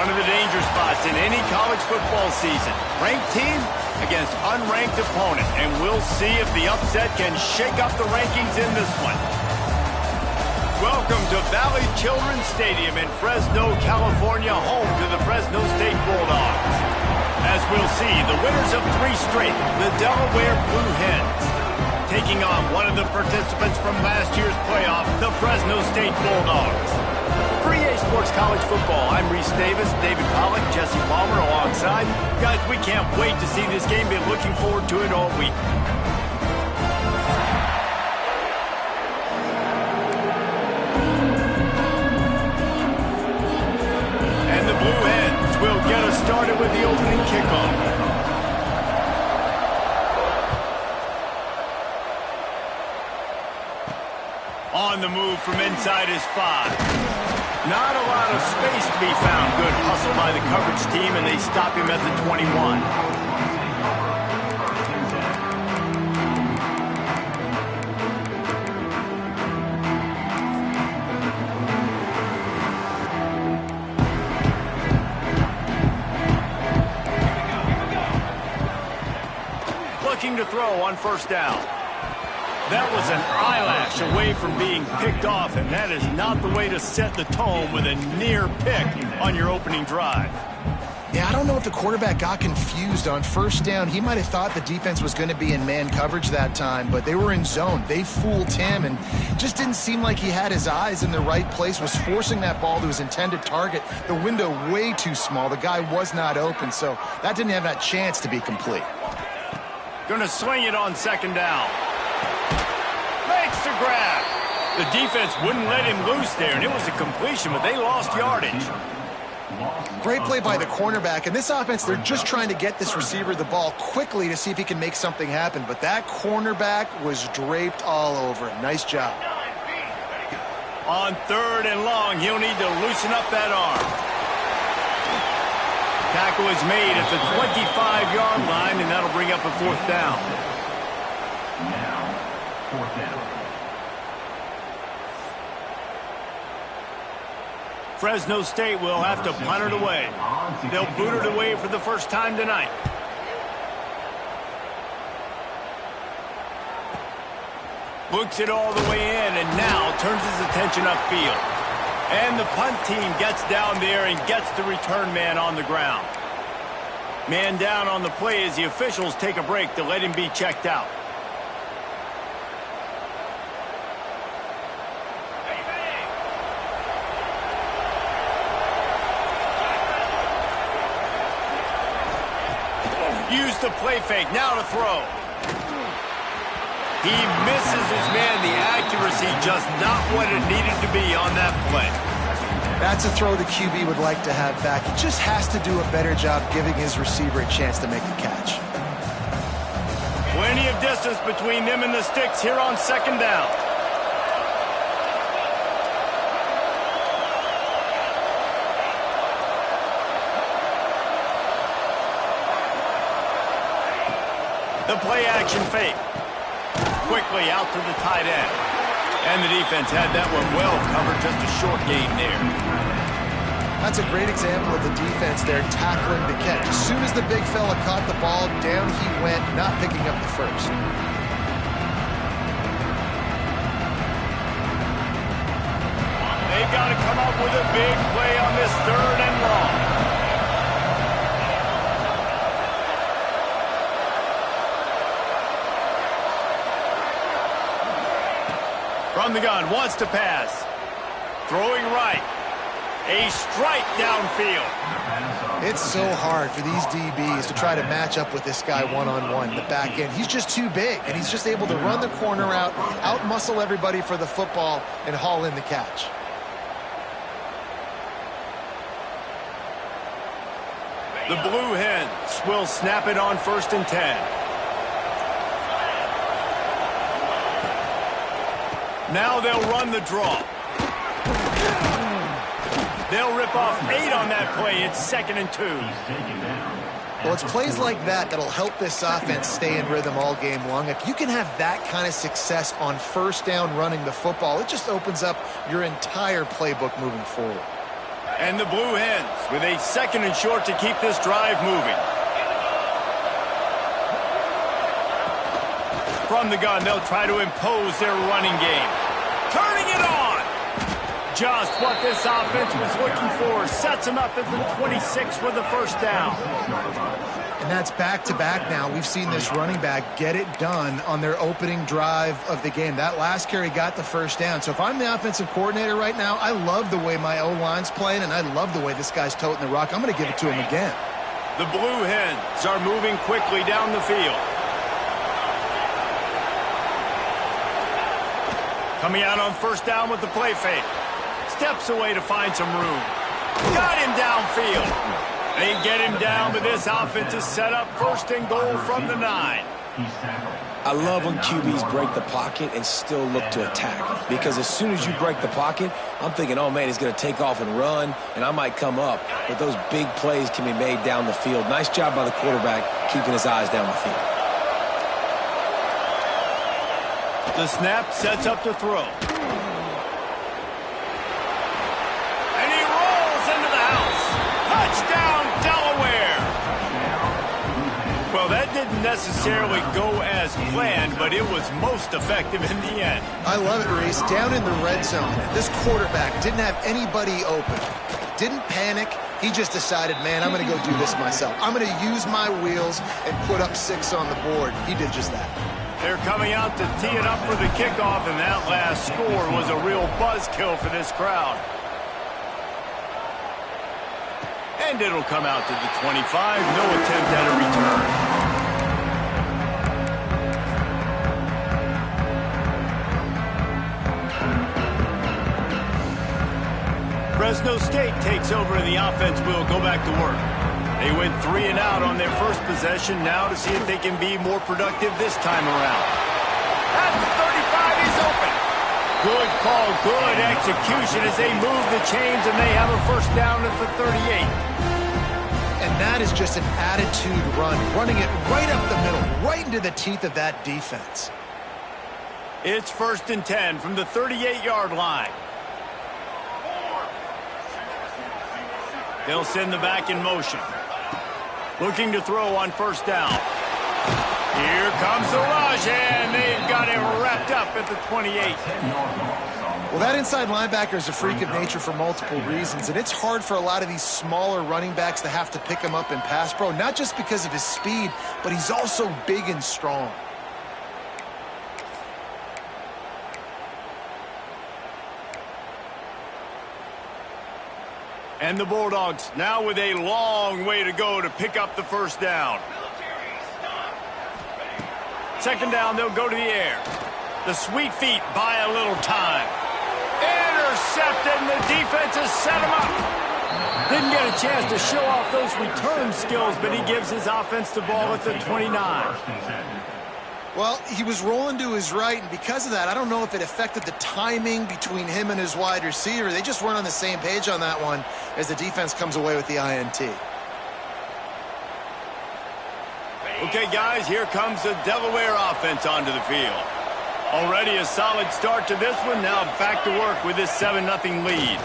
One of the danger spots in any college football season. Ranked team against unranked opponent. And we'll see if the upset can shake up the rankings in this one. Welcome to Valley Children's Stadium in Fresno, California, home to the Fresno State Bulldogs. As we'll see, the winners of 3 straight, the Delaware Blue Hens, taking on one of the participants from last year's playoff, the Fresno State Bulldogs. For EA Sports College Football, I'm Reese Davis, David Pollack, Jesse Palmer alongside. Guys, we can't wait to see this game. Been looking forward to it all week. And the Blue Hens will get us started with the opening kickoff. On the move from inside his 5. Not a lot of space to be found. Good hustle by the coverage team, and they stop him at the 21. Looking to throw on first down. That was an eyelash away from being picked off, and that is not the way to set the tone with a near pick on your opening drive. Yeah, I don't know if the quarterback got confused on first down. He might have thought the defense was going to be in man coverage that time, but they were in zone. They fooled him, and just didn't seem like he had his eyes in the right place, was forcing that ball to his intended target. The window way too small. The guy was not open, so that didn't have that chance to be complete. Gonna swing it on second down. Makes the grab. The defense wouldn't let him loose there, and it was a completion, but they lost yardage. Great play by the cornerback. In this offense, they're just trying to get this receiver the ball quickly to see if he can make something happen, but that cornerback was draped all over him. Nice job. On 3rd and long, he'll need to loosen up that arm. Tackle is made at the 25-yard line, and that'll bring up a 4th down. Fresno State will have to punt it away. They'll boot it away for the first time tonight. Books it all the way in, and now turns his attention upfield. And the punt team gets down there and gets the return man on the ground. Man down on the play as the officials take a break to let him be checked out. Use the play fake, now to throw. He misses his man. The accuracy just not what it needed to be on that play. That's a throw the QB would like to have back. He just has to do a better job giving his receiver a chance to make the catch. Plenty of distance between them and the sticks here on second down. The play action fake. Quickly out to the tight end. And the defense had that one well covered, just a short gain there. That's a great example of the defense there tackling the catch. As soon as the big fella caught the ball, down he went, not picking up the first. They've got to come up with a big play on this 3rd and long. From the gun, wants to pass. Throwing right. A strike downfield. It's so hard for these DBs to try to match up with this guy one-on-one in the back end. He's just too big, and he's just able to run the corner out-muscle everybody for the football, and haul in the catch. The Blue Hens will snap it on 1st and 10. Now they'll run the draw. They'll rip off 8 on that play. It's 2nd and 2. Well, it's plays like that that'll help this offense stay in rhythm all game long. If you can have that kind of success on first down running the football, it just opens up your entire playbook moving forward. And the Blue Hens with a 2nd and short to keep this drive moving. From the gun, they'll try to impose their running game. Turning it on! Just what this offense was looking for. Sets them up at the 26 with the first down. And that's back-to-back now. We've seen this running back get it done on their opening drive of the game. That last carry got the first down. So if I'm the offensive coordinator right now, I love the way my O-line's playing, and I love the way this guy's toting the rock. I'm going to give it to him again. The Blue Hens are moving quickly down the field. Coming out on first down with the play fake. Steps away to find some room. Got him downfield. They get him down, but this offense is set up 1st and goal from the 9. I love when QBs break the pocket and still look to attack. Because as soon as you break the pocket, I'm thinking, oh, man, he's going to take off and run, and I might come up. But those big plays can be made down the field. Nice job by the quarterback keeping his eyes down the field. The snap sets up to throw. And he rolls into the house. Touchdown, Delaware. Well, that didn't necessarily go as planned, but it was most effective in the end. I love it, Reese. Down in the red zone, this quarterback didn't have anybody open. Didn't panic. He just decided, man, I'm going to go do this myself. I'm going to use my wheels and put up 6 on the board. He did just that. They're coming out to tee it up for the kickoff, and that last score was a real buzzkill for this crowd. And it'll come out to the 25. No attempt at a return. Fresno State takes over, and the offense will go back to work. They went 3 and out on their first possession, now to see if they can be more productive this time around. At the 35, he's open. Good call, good execution as they move the chains, and they have a first down at the 38. And that is just an attitude run, running it right up the middle, right into the teeth of that defense. It's 1st and 10 from the 38-yard line. They'll send the back in motion. Looking to throw on first down. Here comes the rush, and they've got him wrapped up at the 28. Well, that inside linebacker is a freak of nature for multiple reasons, and it's hard for a lot of these smaller running backs to have to pick him up in pass pro, not just because of his speed, but he's also big and strong. And the Bulldogs now with a long way to go to pick up the first down. 2nd down, they'll go to the air. The sweet feet buy a little time. Intercepted, and the defense has set him up. Didn't get a chance to show off those return skills, but he gives his offense the ball at the 29. Well, he was rolling to his right, and because of that, I don't know if it affected the timing between him and his wide receiver. They just weren't on the same page on that one as the defense comes away with the INT. Okay, guys, here comes the Delaware offense onto the field. Already a solid start to this one. Now back to work with this 7-0 lead.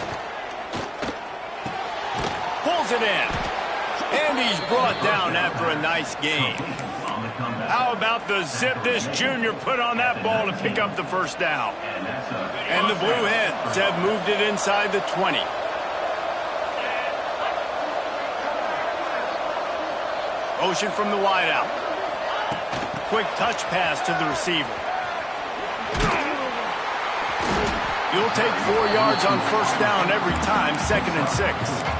Pulls it in. And he's brought down after a nice game. How about the zip this junior put on that ball to pick up the first down? And the Blue Hens have moved it inside the 20. Motion from the wideout. Quick touch pass to the receiver. You'll take 4 yards on first down every time, 2nd and 6.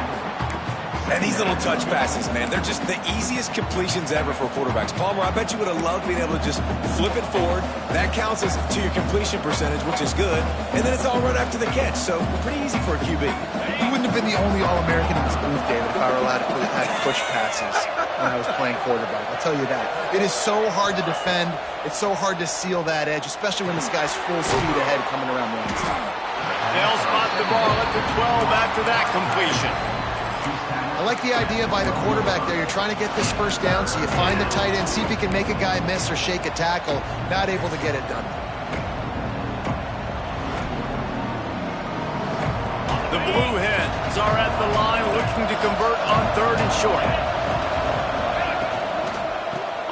And these little touch passes, man, they're just the easiest completions ever for quarterbacks. Palmer, I bet you would have loved being able to just flip it forward. That counts as to your completion percentage, which is good. And then it's all right after the catch, so pretty easy for a QB. He wouldn't have been the only All-American in this booth, David, if I were allowed to have push passes when I was playing quarterback. I'll tell you that. It is so hard to defend. It's so hard to seal that edge, especially when this guy's full speed ahead coming around the inside. They'll spot the ball at the 12 after that completion. I like the idea by the quarterback there. You're trying to get this first down, so you find the tight end, see if he can make a guy miss or shake a tackle. Not able to get it done. The Blue Hens Browns are at the line looking to convert on 3rd and short.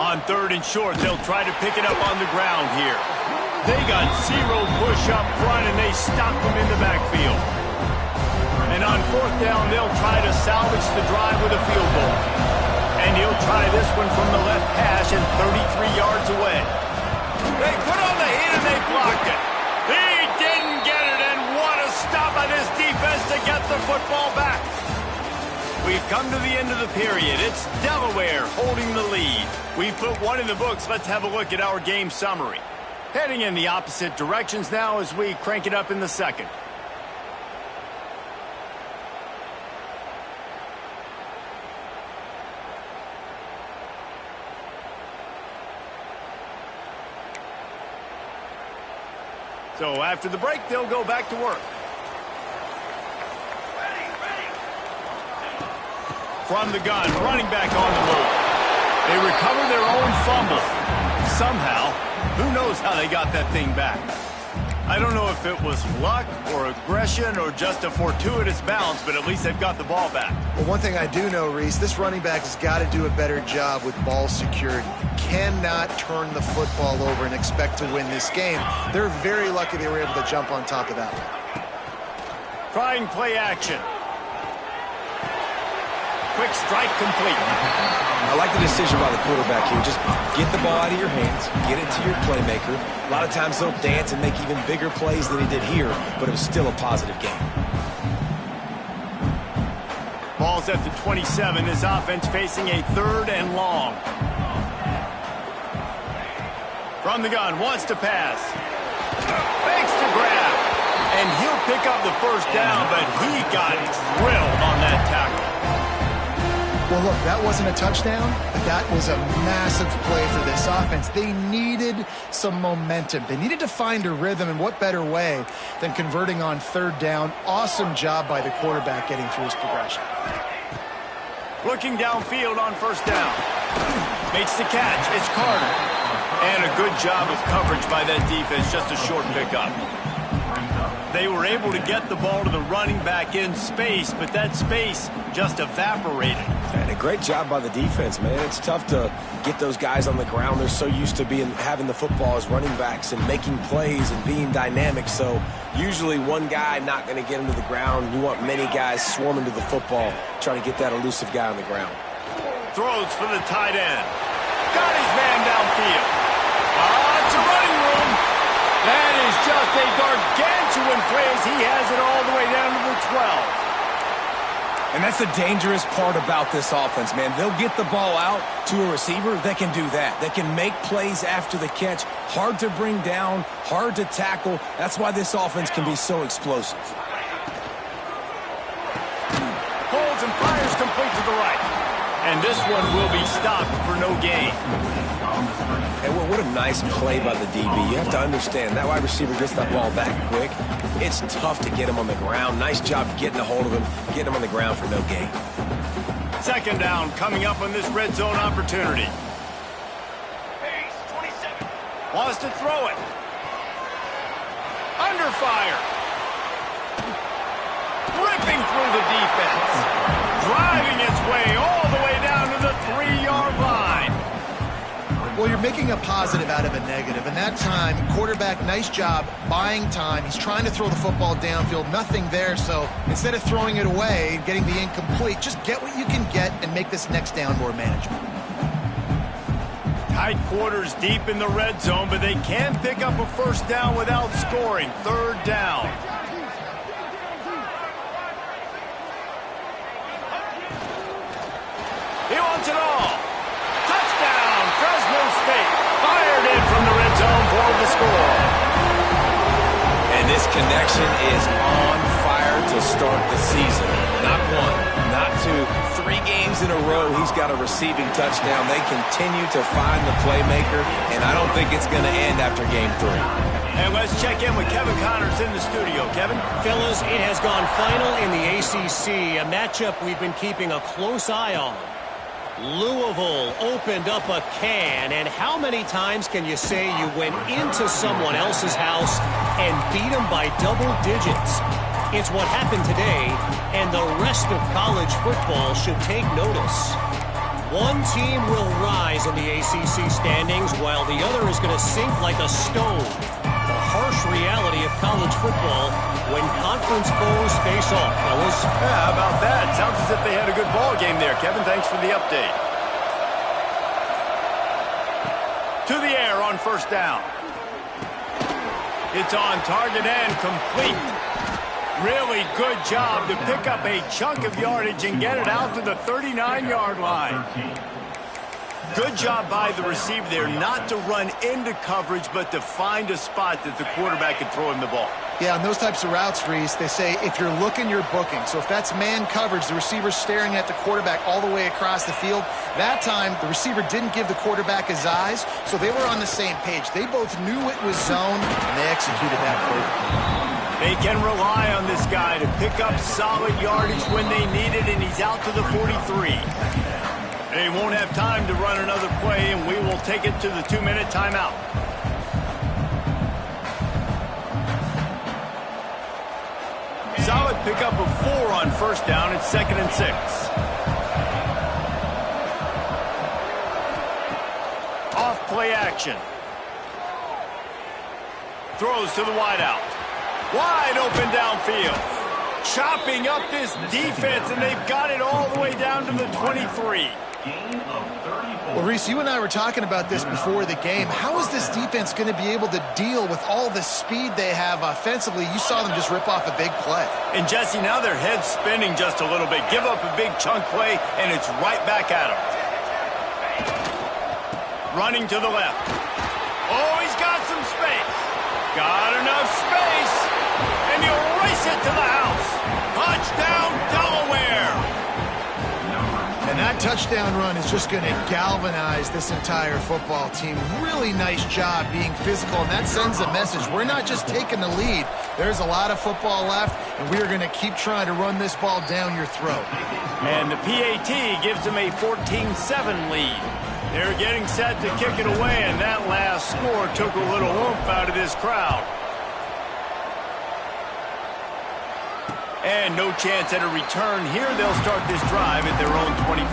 On 3rd and short, they'll try to pick it up on the ground here. They got 0 push up front, and they stopped them in the backfield. And on 4th down, they'll try to salvage the drive with a field goal. And he'll try this one from the left hash and 33 yards away. They put on the heat and they blocked it. He didn't get it, and what a stop by this defense to get the football back. We've come to the end of the period. It's Delaware holding the lead. We put one in the books. Let's have a look at our game summary. Heading in the opposite directions now as we crank it up in the second. So after the break, they'll go back to work. From the gun, running back on the move. They recover their own fumble. Somehow, who knows how they got that thing back. I don't know if it was luck or aggression or just a fortuitous bounce, but at least they've got the ball back. Well, one thing I do know, Reese, this running back has got to do a better job with ball security. Cannot turn the football over and expect to win this game. They're very lucky they were able to jump on top of that one. Trying play action. Quick strike complete. I like the decision by the quarterback here. Just get the ball out of your hands, get it to your playmaker. A lot of times they'll dance and make even bigger plays than he did here, but it was still a positive game. Ball's at the 27. His offense facing a 3rd and long. From the gun, wants to pass. Fakes to grab. And he'll pick up the 1st down, but he got drilled on that tackle. Well, look, that wasn't a touchdown, but that was a massive play for this offense. They needed some momentum. They needed to find a rhythm, and what better way than converting on 3rd down. Awesome job by the quarterback getting through his progression. Looking downfield on 1st down. Makes the catch. It's Carter. And a good job of coverage by that defense. Just a short pickup. They were able to get the ball to the running back in space, but that space just evaporated. And a great job by the defense, man. It's tough to get those guys on the ground. They're so used to having the football as running backs and making plays and being dynamic. So usually one guy not going to get him to the ground. You want many guys swarming to the football, trying to get that elusive guy on the ground. Throws for the tight end. Got his man downfield. It's a running room. That is just a gargantuan play as he has it all the way down to the 12. And that's the dangerous part about this offense, man. They'll get the ball out to a receiver. They can do that. They can make plays after the catch. Hard to bring down, hard to tackle. That's why this offense can be so explosive. Holds and fires complete to the right. And this one will be stopped for no gain. And what a nice play by the DB. You have to understand, that wide receiver gets that ball that quick. It's tough to get him on the ground. Nice job getting a hold of him, getting him on the ground for no gain. 2nd down coming up on this red zone opportunity. Wants to throw it. Under fire. Ripping through the defense. Driving its way all the way down to the 3-yard line. Well, you're making a positive out of a negative. And that time, quarterback, nice job buying time. He's trying to throw the football downfield. Nothing there. So instead of throwing it away, getting the incomplete, just get what you can get and make this next down more manageable. Tight quarters deep in the red zone, but they can pick up a 1st down without scoring. 3rd down. He wants it all. Touchdown, Fresno State. Fired in from the red zone for the score. And this connection is on fire to start the season. Not 1, not 2, 3 games in a row he's got a receiving touchdown. They continue to find the playmaker, and I don't think it's going to end after game 3. And let's check in with Kevin Connors in the studio. Kevin? Fellas, it has gone final in the ACC, a matchup we've been keeping a close eye on. Louisville opened up a can, and how many times can you say you went into someone else's house and beat them by double digits? It's what happened today, and the rest of college football should take notice. One team will rise in the ACC standings while the other is going to sink like a stone. The harsh reality of college football when conference foes face off, fellas. Yeah, how about that? Sounds as if they had a good ball game there. Kevin, thanks for the update. To the air on first down. It's on target and complete. Really good job to pick up a chunk of yardage and get it out to the 39-yard line. Good job by the receiver there not to run into coverage, but to find a spot that the quarterback could throw him the ball. Yeah, on those types of routes, Reese, they say if you're looking, you're booking. So if that's man coverage, the receiver's staring at the quarterback all the way across the field. That time, the receiver didn't give the quarterback his eyes, so they were on the same page. They both knew it was zone, and they executed that perfectly. They can rely on this guy to pick up solid yardage when they need it, and he's out to the 43. They won't have time to run another play, and we will take it to the 2-minute timeout. Solid pickup of 4 on first down. It's 2nd and 6. Off play action. Throws to the wideout. Wide open downfield. Chopping up this defense, and they've got it all the way down to the 23. Well, Reese, you and I were talking about this before the game. How is this defense going to be able to deal with all the speed they have offensively? You saw them just rip off a big play. And, Jesse, now their head's spinning just a little bit. Give up a big chunk play, and it's right back at them. Running to the left. Oh, he's got some space. Got enough space. And he'll race it to the house. Touchdown, Delaware. And that touchdown run is just going to galvanize this entire football team. Really nice job being physical, and that sends a message. We're not just taking the lead. There's a lot of football left, and we are going to keep trying to run this ball down your throat. And the PAT gives them a 14-7 lead. They're getting set to kick it away, and that last score took a little oomph out of this crowd. And no chance at a return here. They'll start this drive at their own 25.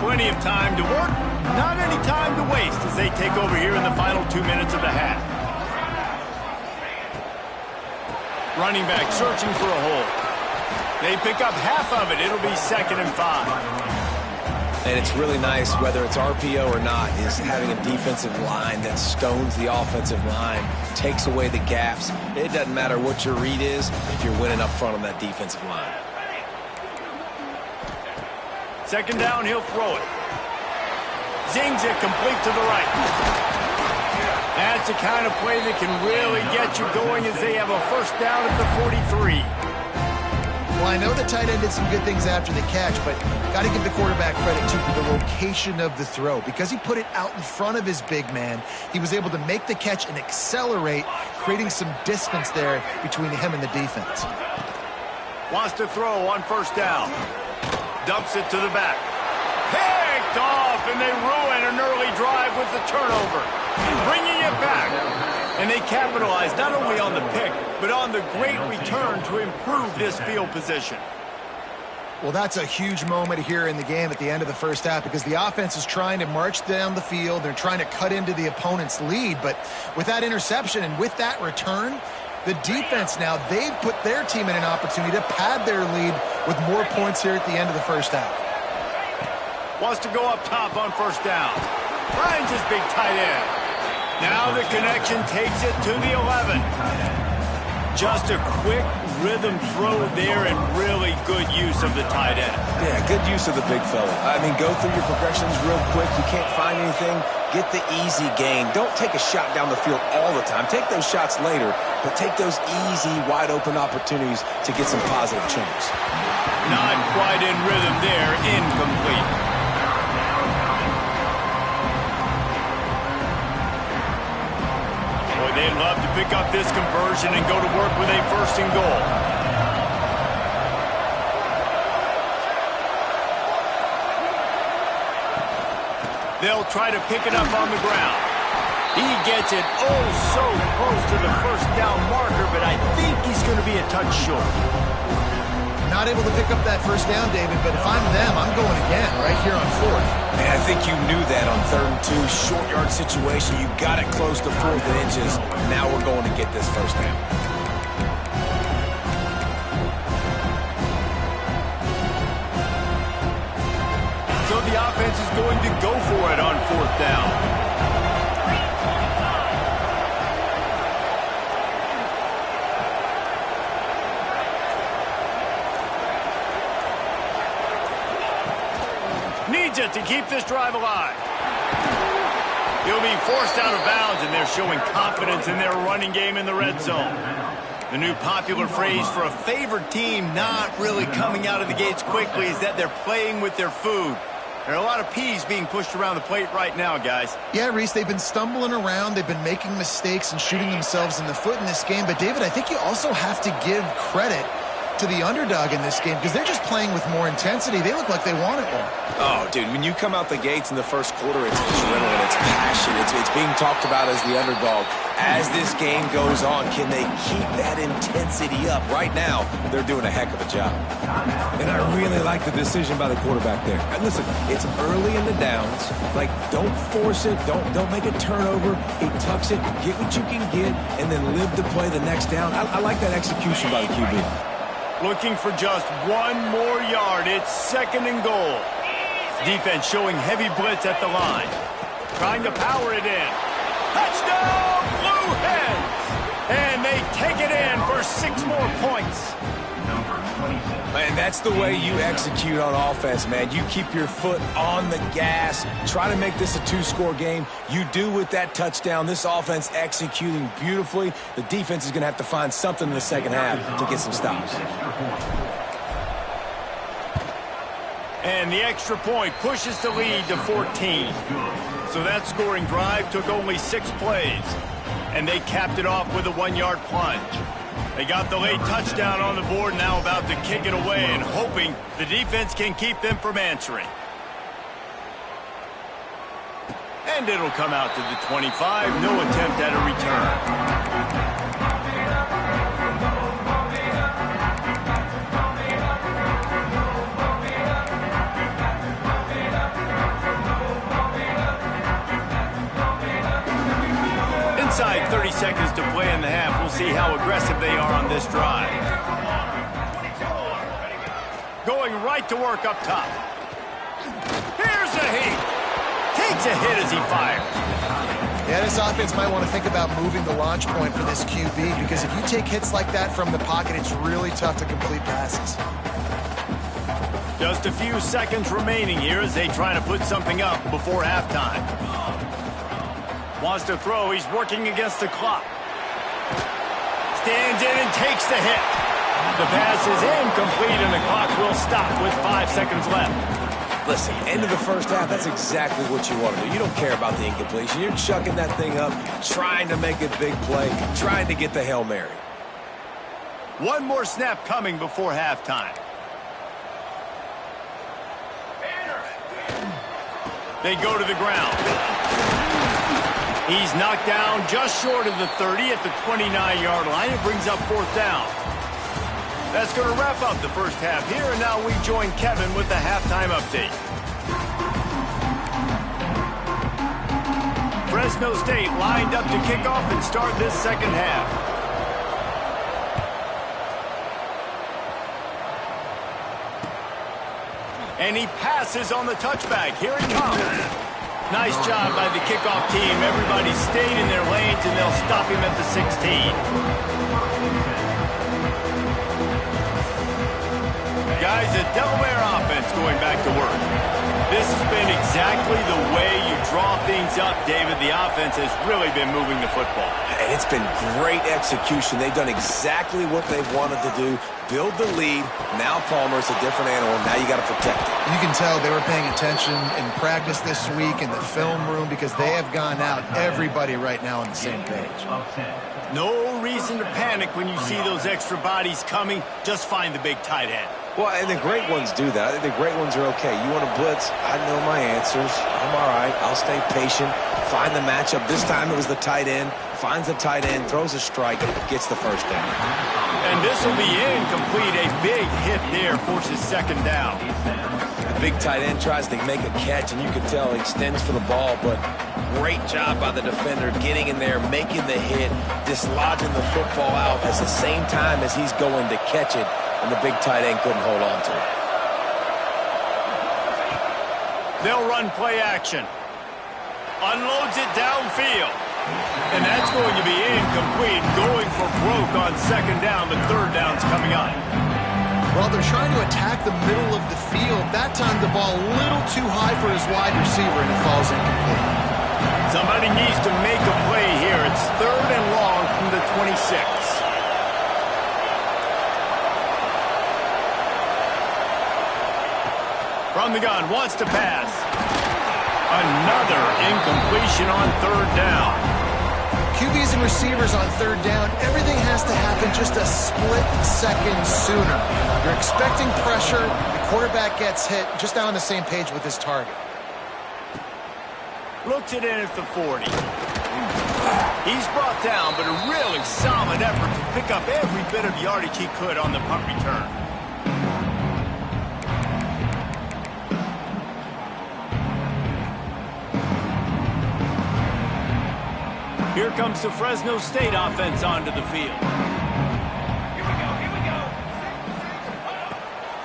Plenty of time to work, not any time to waste as they take over here in the final 2 minutes of the half. Running back searching for a hole. They pick up half of it. It'll be 2nd and 5. And it's really nice, whether it's RPO or not, is having a defensive line that stones the offensive line, takes away the gaps. It doesn't matter what your read is if you're winning up front on that defensive line. 2nd down, he'll throw it. Zings it complete to the right. That's the kind of play that can really get you going as they have a first down at the 43. Well, I know the tight end did some good things after the catch, but got to give the quarterback credit, too, for the location of the throw. Because he put it out in front of his big man, he was able to make the catch and accelerate, creating some distance there between him and the defense. Wants to throw on first down. Dumps it to the back. Picked off, and they ruin an early drive with the turnover. Bringing it back. And they capitalize not only on the pick, but on the great return to improve this field position. Well, that's a huge moment here in the game at the end of the first half because the offense is trying to march down the field. They're trying to cut into the opponent's lead. But with that interception and with that return, the defense now, they've put their team in an opportunity to pad their lead with more points here at the end of the first half. Wants to go up top on first down. Finds his big tight end. Now the connection takes it to the 11. Just a quick rhythm throw there and really good use of the tight end. Yeah, good use of the big fella. I mean, go through your progressions real quick. You can't find anything. Get the easy gain. Don't take a shot down the field all the time. Take those shots later, but take those easy, wide-open opportunities to get some positive chunks. Not quite in rhythm there. Incomplete. They'd love to pick up this conversion and go to work with a 1st and goal. They'll try to pick it up on the ground. He gets it oh so close to the first down marker, but I think he's going to be a touch short. Not able to pick up that first down, David, but if I'm them, I'm going again right here on 4th. And I think you knew that on 3rd and 2, short yard situation. You got it close to 4th and inches. Now we're going to get this first down. So the offense is going to go for it on 4th down. Needs it to keep this drive alive. He'll be forced out of bounds, and they're showing confidence in their running game in the red zone. The new popular phrase for a favored team not really coming out of the gates quickly is that they're playing with their food. There are a lot of peas being pushed around the plate right now, guys. Yeah, Reese, they've been stumbling around. They've been making mistakes and shooting themselves in the foot in this game. But, David, I think you also have to give credit to the underdog in this game because they're just playing with more intensity. They look like they want it more. Oh, dude, when you come out the gates in the first quarter, it's adrenaline, it's passion, it's being talked about as the underdog. As this game goes on, can they keep that intensity up? Right now, they're doing a heck of a job. And I really like the decision by the quarterback there. And listen, it's early in the downs. Like, don't force it, don't make a turnover. He tucks it, get what you can get, and then live to play the next down. I like that execution by the QB. Looking for just one more yard. It's 2nd and goal. Defense showing heavy blitz at the line. Trying to power it in. Touchdown, Blue Hens! And they take it in for 6 more points. Man, that's the way you execute on offense, man. You keep your foot on the gas. Try to make this a 2-score game. You do with that touchdown. This offense executing beautifully. The defense is going to have to find something in the second half to get some stops. And the extra point pushes the lead to 14. So that scoring drive took only 6 plays. And they capped it off with a 1-yard plunge. They got the late touchdown on the board, now about to kick it away and hoping the defense can keep them from answering. And it'll come out to the 25. No attempt at a return. Inside 30 seconds to play in the half. We'll see how aggressive they are on this drive. Going right to work up top. Here's a heat. Takes a hit as he fires. Yeah, this offense might want to think about moving the launch point for this QB because if you take hits like that from the pocket, it's really tough to complete passes. Just a few seconds remaining here as they try to put something up before halftime. Wants to throw. He's working against the clock. Stands in and takes the hit. The pass is incomplete, and the clock will stop with 5 seconds left. Listen, end of the first half, that's exactly what you want to do. You don't care about the incompletion. You're chucking that thing up, trying to make a big play, trying to get the Hail Mary. One more snap coming before halftime. They go to the ground. He's knocked down just short of the 30 at the 29-yard line. It brings up 4th down. That's going to wrap up the first half here, and now we join Kevin with the halftime update. Fresno State lined up to kick off and start this second half. And he passes on the touchback. Here he comes. Nice job by the kickoff team. Everybody stayed in their lanes, and they'll stop him at the 16. Guys, the Delaware offense going back to work. This has been exactly the way you draw things up, David. The offense has really been moving the football. And it's been great execution. They've done exactly what they've wanted to do. Build the lead. Now Palmer's a different animal. Now you got to protect it. You can tell they were paying attention in practice this week in the film room because they have gone out, everybody right now on the same page. No reason to panic when you see those extra bodies coming. Just find the big tight end. Well, and the great ones do that. I think the great ones are okay. You want to blitz? I know my answers. I'm all right. I'll stay patient, find the matchup. This time it was the tight end. Finds the tight end, throws a strike, gets the first down. And this will be incomplete. A big hit there forces second down. The big tight end tries to make a catch, and you can tell he extends for the ball, but great job by the defender getting in there, making the hit, dislodging the football out at the same time as he's going to catch it, and the big tight end couldn't hold on to it. They'll run play action. Unloads it downfield. And that's going to be incomplete. Going for broke on second down, but third down's coming up. Well, they're trying to attack the middle of the field. That time the ball a little too high for his wide receiver, and it falls incomplete. Somebody needs to make a play here. It's third and long from the 26. From the gun, wants to pass. Another incompletion on third down. QBs and receivers on third down, everything has to happen just a split second sooner. You're expecting pressure, the quarterback gets hit, just not on the same page with his target. Looks it in at the 40. He's brought down, but a really solid effort to pick up every bit of yardage he could on the punt return. Here comes the Fresno State offense onto the field. Here we go.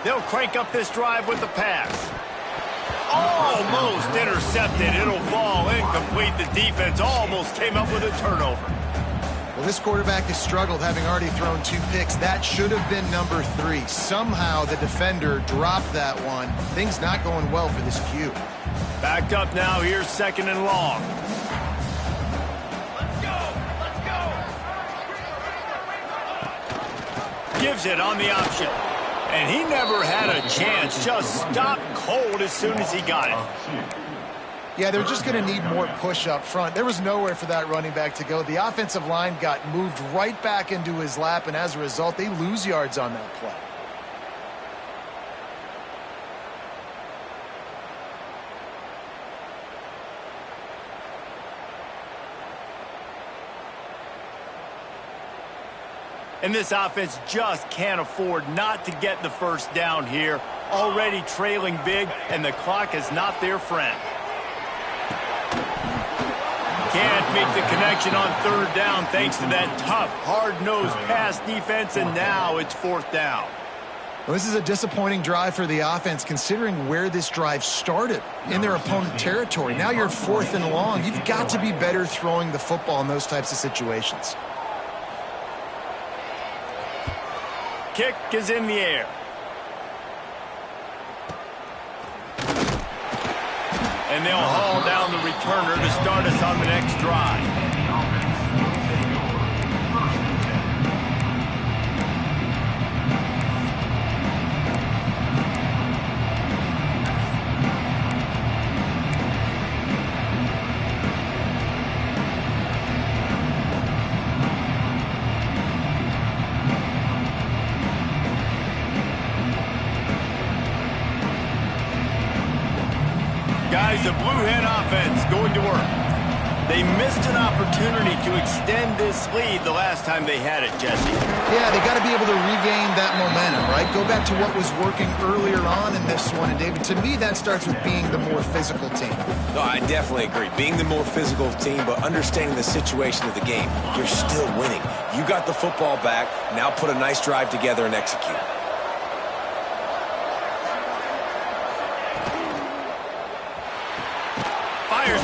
They'll crank up this drive with the pass. Almost intercepted. It'll fall incomplete. The defense almost came up with a turnover. Well, this quarterback has struggled, having already thrown 2 picks. That should have been number 3. Somehow the defender dropped that one. Things not going well for this Q. Backed up now. Here's second and long. Gives it on the option. And he never had a chance. Just stopped cold as soon as he got it. Yeah, they're just going to need more push up front. There was nowhere for that running back to go. The offensive line got moved right back into his lap, and as a result, they lose yards on that play. And this offense just can't afford not to get the first down here. Already trailing big, and the clock is not their friend. Can't make the connection on third down thanks to that tough, hard-nosed pass defense, and now it's fourth down. Well, this is a disappointing drive for the offense, considering where this drive started, in their opponent territory. Now you're fourth and long. You've got to be better throwing the football in those types of situations. Kick is in the air. And they'll haul down the returner to start us on the next drive. Guys, the Blue Hen offense going to work. They missed an opportunity to extend this lead the last time they had it, Jesse. Yeah, they got to be able to regain that momentum, right? Go back to what was working earlier on in this one. And, David, to me, that starts with being the more physical team. No, I definitely agree. Being the more physical team, but understanding the situation of the game. You're still winning. You got the football back. Now put a nice drive together and execute.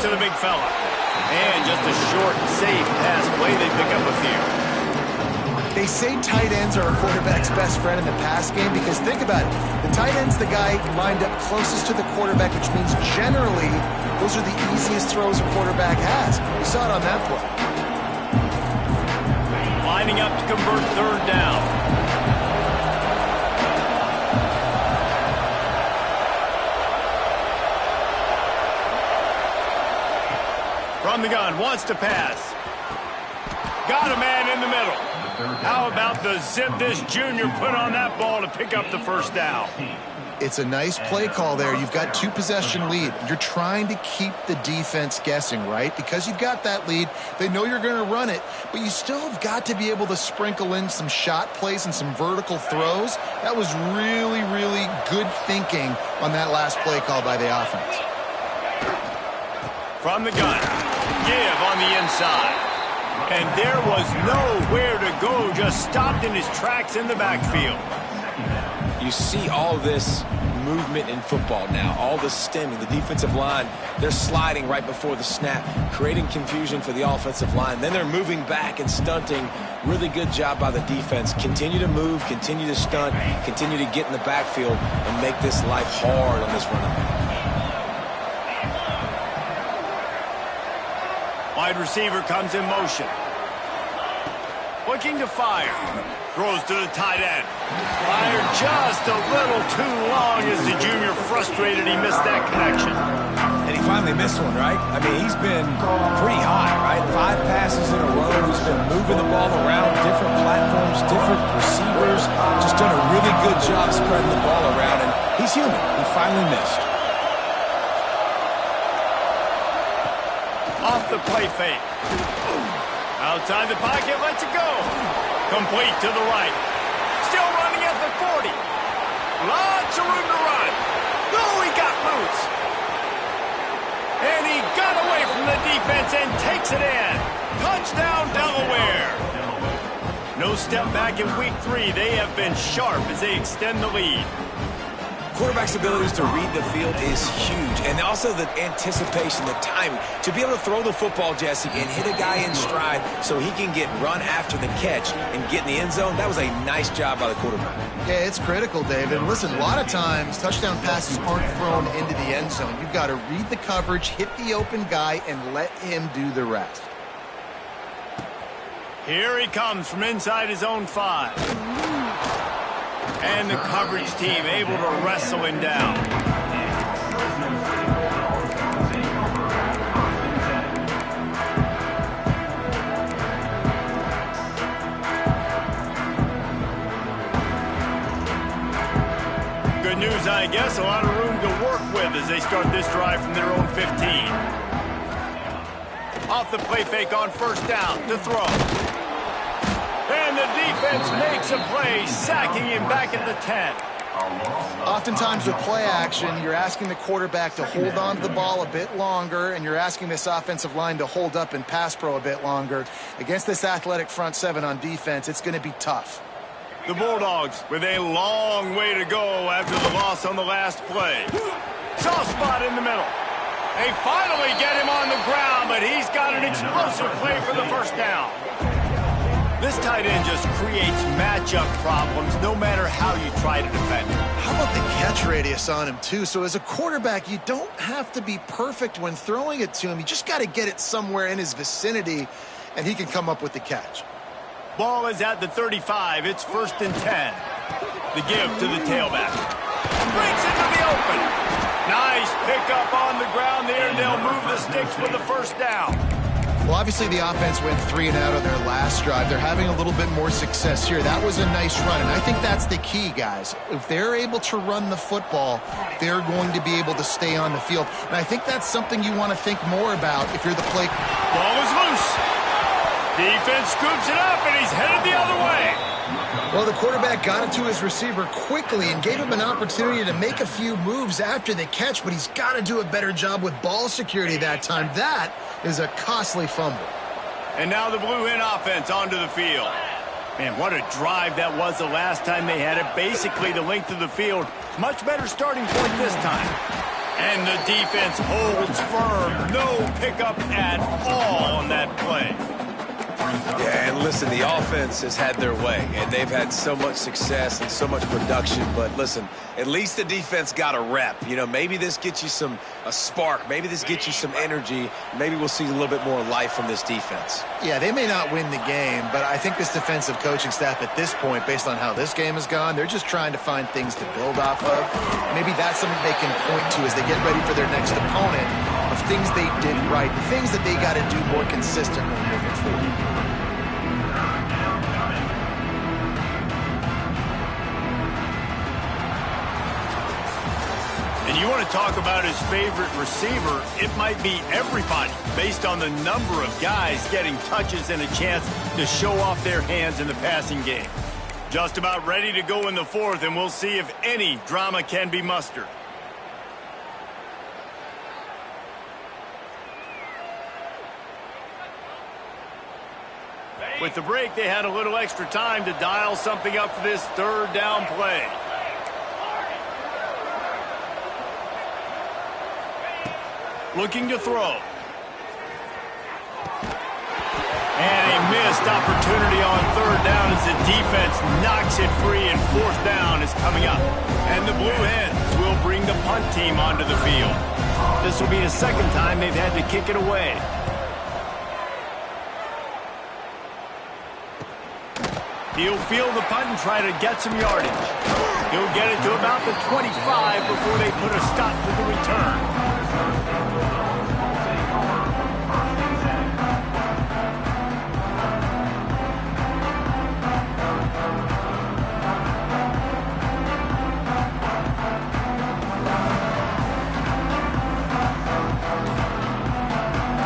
To the big fella. And just a short, safe pass play. They pick up a few. They say tight ends are a quarterback's best friend in the pass game because think about it. The tight end's the guy lined up closest to the quarterback, which means generally those are the easiest throws a quarterback has. We saw it on that play. Lining up to convert third down. From the gun, wants to pass. Got a man in the middle. How about the zip this junior put on that ball to pick up the first down? It's a nice play call there. You've got 2-possession lead. You're trying to keep the defense guessing, right? Because you've got that lead, they know you're going to run it, but you still have got to be able to sprinkle in some shot plays and some vertical throws. That was really, really good thinking on that last play call by the offense. From the gun, give on the inside. And there was nowhere to go, just stopped in his tracks in the backfield. You see all this movement in football now, all the stemming, the defensive line, they're sliding right before the snap, creating confusion for the offensive line. Then they're moving back and stunting. Really good job by the defense. Continue to move, continue to stunt, continue to get in the backfield and make this life hard on this running back. Wide receiver comes in motion. Looking to fire. Throws to the tight end. Fired just a little too long as the junior frustrated he missed that connection. And he finally missed one, right? I mean, he's been pretty hot, right? 5 passes in a row. He's been moving the ball around different platforms, different receivers. Just done a really good job spreading the ball around, and he's human. He finally missed. Off the play fake. Outside the pocket, lets it go. Complete to the right. Still running at the 40. Lots of room to run. Oh, he got loose. And he got away from the defense and takes it in. Touchdown, Delaware. No step back in week 3. They have been sharp as they extend the lead. Quarterback's abilities to read the field is huge, and also the anticipation, the timing. To be able to throw the football, Jesse, and hit a guy in stride so he can get run after the catch and get in the end zone, that was a nice job by the quarterback. Yeah, it's critical, David. And listen, a lot of times touchdown passes aren't thrown into the end zone. You've got to read the coverage, hit the open guy, and let him do the rest. Here he comes from inside his own 5. And the coverage team able to wrestle him down. Good news, I guess. A lot of room to work with as they start this drive from their own 15. Off the play fake on first down to throw. And the defense makes a play, sacking him back at the 10. Oftentimes with play action, you're asking the quarterback to hold on to the ball a bit longer, and you're asking this offensive line to hold up in pass pro a bit longer. Against this athletic front 7 on defense, it's going to be tough. The Bulldogs with a long way to go after the loss on the last play. Soft spot in the middle. They finally get him on the ground, but he's got an explosive play for the first down. This tight end just creates matchup problems no matter how you try to defend him. How about the catch radius on him, too? So as a quarterback, you don't have to be perfect when throwing it to him. You just got to get it somewhere in his vicinity, and he can come up with the catch. Ball is at the 35. It's 1st and 10. The give to the tailback. Breaks into the open. Nice pickup on the ground there, and they'll move the sticks with the first down. Well, obviously the offense went 3 and out on their last drive. They're having a little bit more success here. That was a nice run, and I think that's the key, guys. If they're able to run the football, they're going to be able to stay on the field. And I think that's something you want to think more about if you're the play. Ball is loose. Defense scoops it up, and he's headed the other way. Well, the quarterback got it to his receiver quickly and gave him an opportunity to make a few moves after the catch, but he's got to do a better job with ball security that time. That is a costly fumble. And now the Blue Hen offense onto the field. Man, what a drive that was the last time they had it. Basically the length of the field. Much better starting point this time. And the defense holds firm. No pickup at all on that play. Yeah, and listen, the offense has had their way, and they've had so much success and so much production. But listen, at least the defense got a rep. You know, maybe this gets you a spark. Maybe this gets you some energy. Maybe we'll see a little bit more life from this defense. Yeah, they may not win the game, but I think this defensive coaching staff at this point, based on how this game has gone, they're just trying to find things to build off of. Maybe that's something they can point to as they get ready for their next opponent, of things they did right, things that they got to do more consistently moving forward. And you want to talk about his favorite receiver, it might be everybody based on the number of guys getting touches and a chance to show off their hands in the passing game. Just about ready to go in the fourth, and we'll see if any drama can be mustered. With the break, they had a little extra time to dial something up for this third down play. Looking to throw. And a missed opportunity on third down as the defense knocks it free, and fourth down is coming up. And the Blue Hens will bring the punt team onto the field. This will be the second time they've had to kick it away. He'll field the punt and try to get some yardage. He'll get it to about the 25 before they put a stop to the return.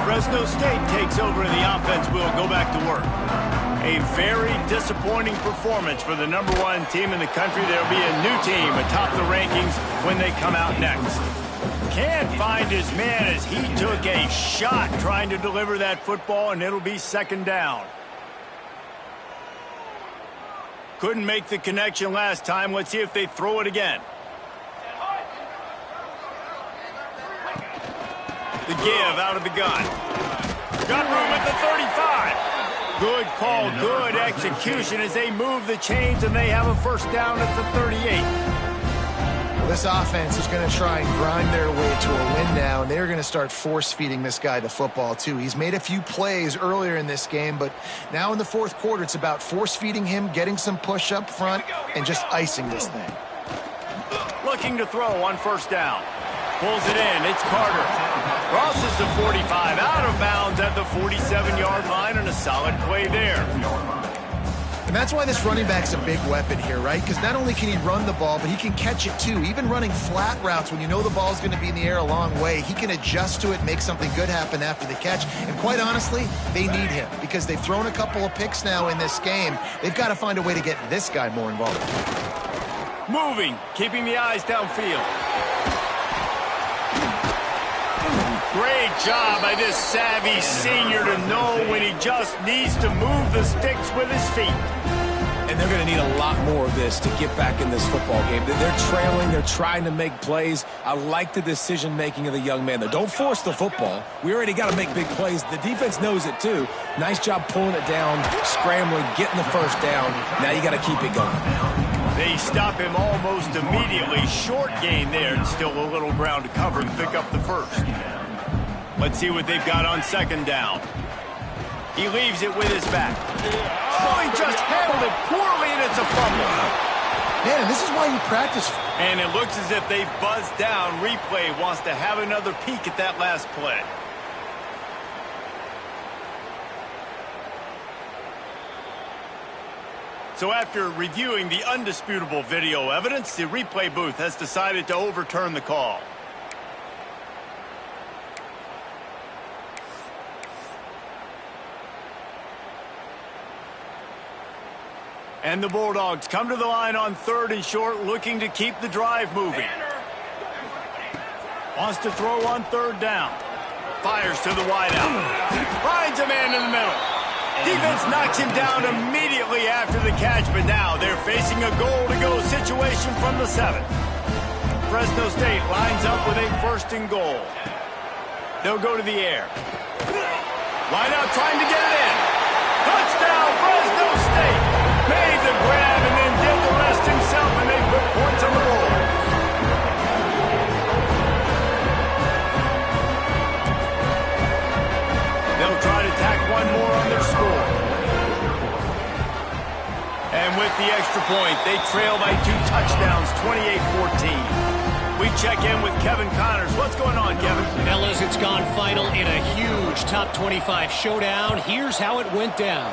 Fresno State takes over and the offense will go back to work. A very disappointing performance for the #1 team in the country. There'll be a new team atop the rankings when they come out next. Can't find his man as he took a shot trying to deliver that football, and it'll be second down. Couldn't make the connection last time. Let's see if they throw it again. The give out of the gun. Got room at the 35. Good call, good execution as they move the chains, and they have a first down at the 38. Well, this offense is going to try and grind their way to a win now, and they're going to start force-feeding this guy the football, too. He's made a few plays earlier in this game, but now in the fourth quarter, it's about force-feeding him, getting some push up front, and just icing this thing. Looking to throw on first down. Pulls it in. It's Carter. Crosses the 45, out of bounds at the 47-yard line, and a solid play there. And that's why this running back's a big weapon here, right? Because not only can he run the ball, but he can catch it too. Even running flat routes when you know the ball's going to be in the air a long way, he can adjust to it, make something good happen after the catch. And quite honestly, they need him because they've thrown a couple of picks now in this game. They've got to find a way to get this guy more involved. Moving, keeping the eyes downfield. Great job by this savvy senior to know when he just needs to move the sticks with his feet. And they're going to need a lot more of this to get back in this football game. They're trailing. They're trying to make plays. I like the decision-making of the young man, though. Don't force the football. We already got to make big plays. The defense knows it, too. Nice job pulling it down, scrambling, getting the first down. Now you got to keep it going. They stop him almost immediately. Short gain there, and still a little ground to cover and pick up the first. Let's see what they've got on second down. He leaves it with his back. Oh, he just handled it poorly, and it's a fumble. Man, and this is why you practice. And it looks as if they've buzzed down. Replay wants to have another peek at that last play. So after reviewing the undisputable video evidence, the replay booth has decided to overturn the call. And the Bulldogs come to the line on third and short, looking to keep the drive moving. Wants to throw on third down. Fires to the wideout. Finds a man in the middle. Defense knocks him down immediately after the catch, but now they're facing a goal-to-go situation from the 7. Fresno State lines up with a first and goal. They'll go to the air. Wideout trying to get it in. Touchdown, Fresno State. Made the grab and then did the rest himself, and they put points on the board. They'll try to tack one more on their score. And with the extra point, they trail by 2 touchdowns, 28-14. We check in with Kevin Connors. What's going on, Kevin? Fellas, it's gone final in a huge top 25 showdown. Here's how it went down.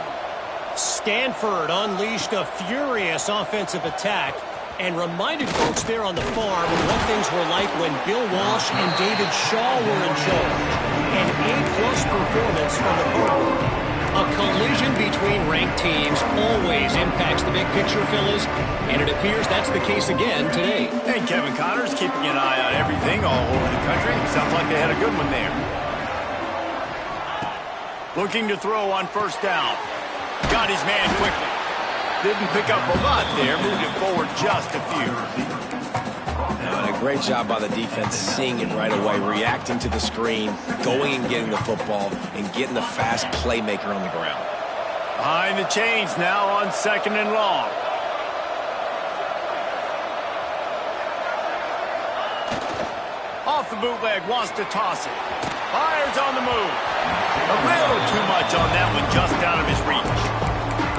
Stanford unleashed a furious offensive attack, And reminded folks there on the farm what things were like when Bill Walsh and David Shaw were in charge. An A-plus performance from the Purple. A collision between ranked teams always impacts the big picture, fellas, and it appears that's the case again today. And Kevin Connors keeping an eye on everything all over the country. Sounds like they had a good one there. Looking to throw on first down. Got his man quickly. Didn't pick up a lot there, moved it forward just a few. And a great job by the defense, seeing it right away, reacting to the screen, going and getting the football, and getting the fast playmaker on the ground. Behind the chains now on second and long. Off the bootleg, wants to toss it. Fires on the move. A little too much on that one, just out of his reach.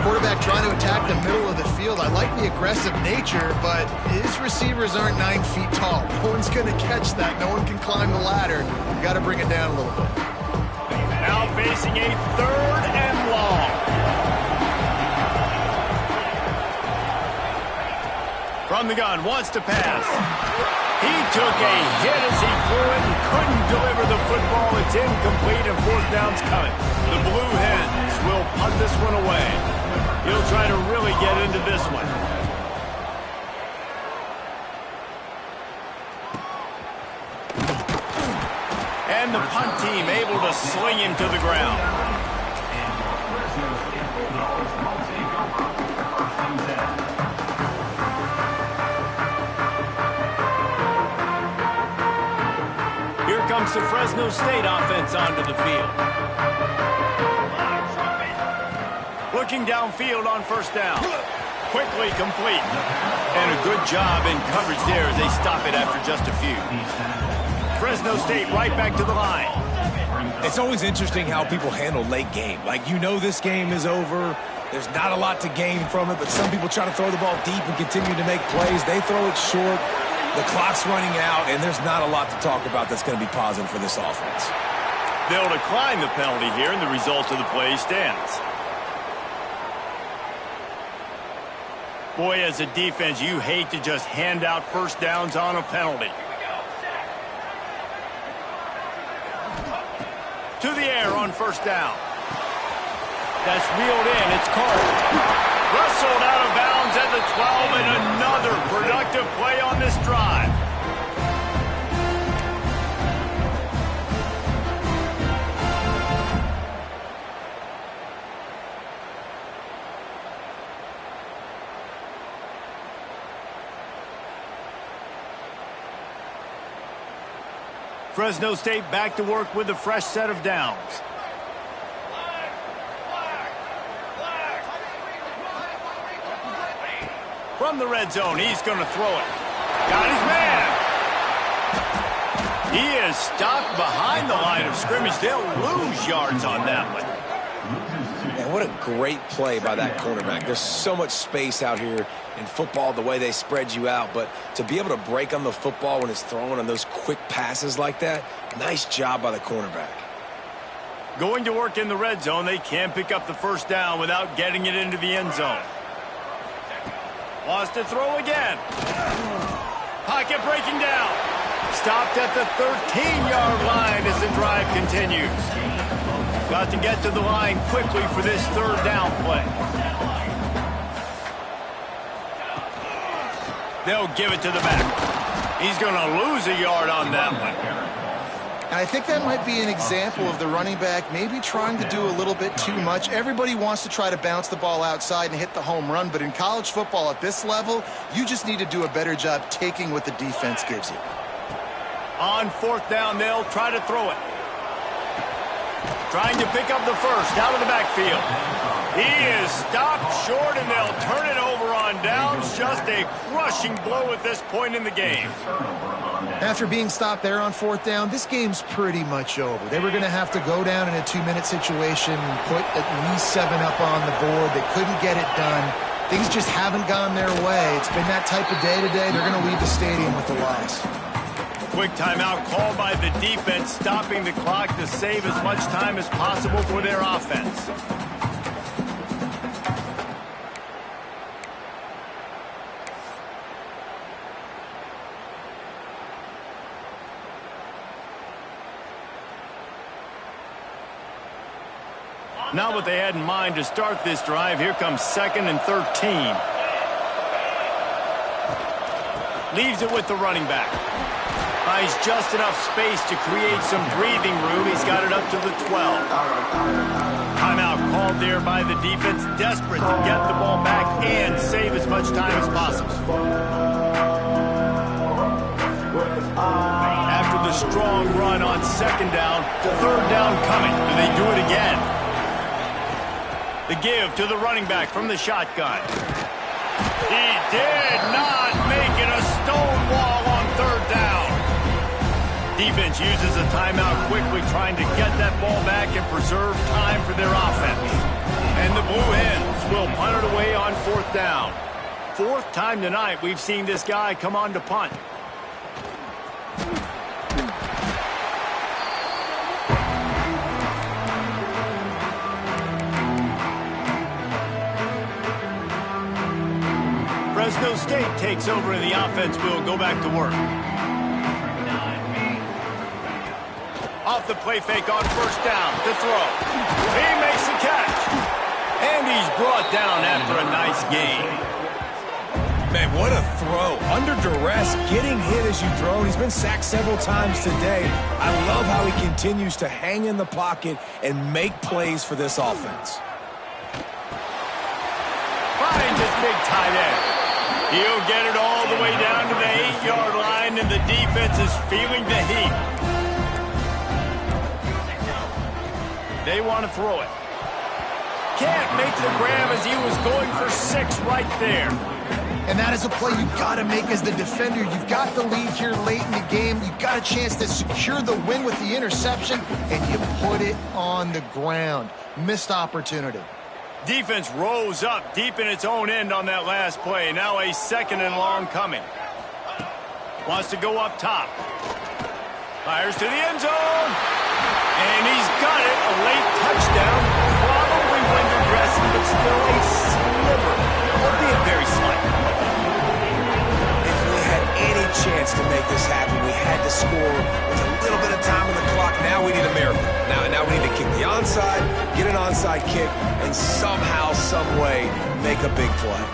Quarterback trying to attack the middle of the field. I like the aggressive nature, but his receivers aren't 9 feet tall. No one's going to catch that. No one can climb the ladder. You got to bring it down a little bit. Now facing a third and long. From the gun, wants to pass. He took a hit as he threw it and couldn't deliver the football. It's incomplete and fourth down's coming. The Blue Hens will punt this one away. He'll try to really get into this one. And the punt team able to sling him to the ground. Here comes the Fresno State offense onto the field. Looking downfield on first down. Quickly complete. And a good job in coverage there as they stop it after just a few. Fresno State right back to the line. It's always interesting how people handle late game. Like, you know this game is over. There's not a lot to gain from it, but some people try to throw the ball deep and continue to make plays. They throw it short. The clock's running out, and there's not a lot to talk about that's going to be positive for this offense. They'll decline the penalty here, and the result of the play stands. Boy, as a defense, you hate to just hand out first downs on a penalty. To the air on first down. That's reeled in. It's caught. Wrestled out of bounds at the 12, and another productive play on this drive. Fresno State back to work with a fresh set of downs. From the red zone, he's going to throw it. Got his man. He is stopped behind the line of scrimmage. They'll lose yards on that one. And what a great play by that cornerback. There's so much space out here in football, the way they spread you out, but to be able to break on the football when it's thrown on those quick passes like that, nice job by the cornerback. Going to work in the red zone, they can't pick up the first down without getting it into the end zone. Wants to throw again. Pocket breaking down. Stopped at the 13-yard line as the drive continues. Got to get to the line quickly for this third down play. They'll give it to the back. He's going to lose a yard on that one. And I think that might be an example of the running back maybe trying to do a little bit too much. Everybody wants to try to bounce the ball outside and hit the home run, but in college football at this level, you just need to do a better job taking what the defense gives you. On fourth down, they'll try to throw it. Trying to pick up the first out of the backfield. He is stopped short, and they'll turn it over on downs. Just a crushing blow at this point in the game. After being stopped there on fourth down, this game's pretty much over. They were going to have to go down in a 2-minute situation, put at least 7 up on the board. They couldn't get it done. Things just haven't gone their way. It's been that type of day today. They're going to leave the stadium with the loss. Quick timeout called by the defense, stopping the clock to save as much time as possible for their offense. Not what they had in mind to start this drive. Here comes 2nd and 13. Leaves it with the running back. Finds just enough space to create some breathing room. He's got it up to the 12. Timeout called there by the defense, desperate to get the ball back and save as much time as possible. After the strong run on 2nd down, 3rd down coming. Do they do it again? The give to the running back from the shotgun. He did not make it a stonewall on 3rd down. Defense uses a timeout quickly, trying to get that ball back and preserve time for their offense. And the Blue Hens will punt it away on 4th down. 4th time tonight we've seen this guy come on to punt. Fresno State takes over and the offense will go back to work. Off the play fake on 1st down to throw. He makes the catch. And he's brought down after a nice gain. Man, what a throw. Under duress, getting hit as you throw. And he's been sacked several times today. I love how he continues to hang in the pocket and make plays for this offense. Finds his big tight end. He'll get it all the way down to the 8-yard line, and the defense is feeling the heat. They want to throw it. Can't make the grab as he was going for 6 right there. And that is a play you've got to make as the defender. You've got the lead here late in the game. You've got a chance to secure the win with the interception, and you put it on the ground. Missed opportunity. Defense rose up deep in its own end on that last play. Now a 2nd and long coming. Wants to go up top. Fires to the end zone. And he's got it. A late touchdown. Probably window dressing, but still a sliver. Albeit very slight. If we had any chance to make this happen, we had to score with a little bit of time on the clock. Now we need a miracle. Now we need to kick the onside, get an onside kick, and somehow, some way, make a big play.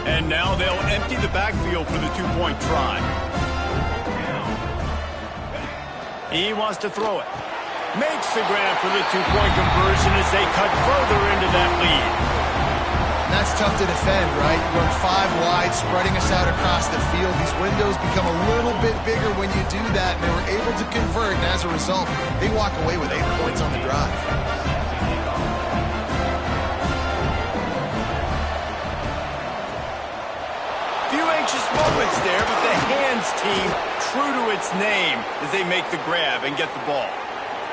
And now they'll empty the backfield for the 2-point try. He wants to throw it. Makes the grab for the 2-point conversion as they cut further into that lead. That's tough to defend, right? You run 5 wide, spreading us out across the field. These windows become a little bit bigger when you do that, and they were able to convert, and as a result, they walk away with 8 points on the drive. Few anxious moments there, but the Hands team true to its name as they make the grab and get the ball.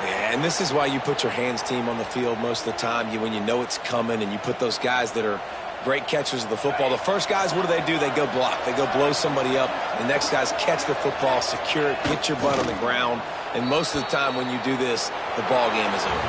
Yeah, and this is why you put your Hands team on the field most of the time. When you know it's coming and you put those guys that are great catchers of the football. The first guys, what do? They go block. They go blow somebody up. The next guys catch the football, secure it, get your butt on the ground. And most of the time when you do this, the ball game is over.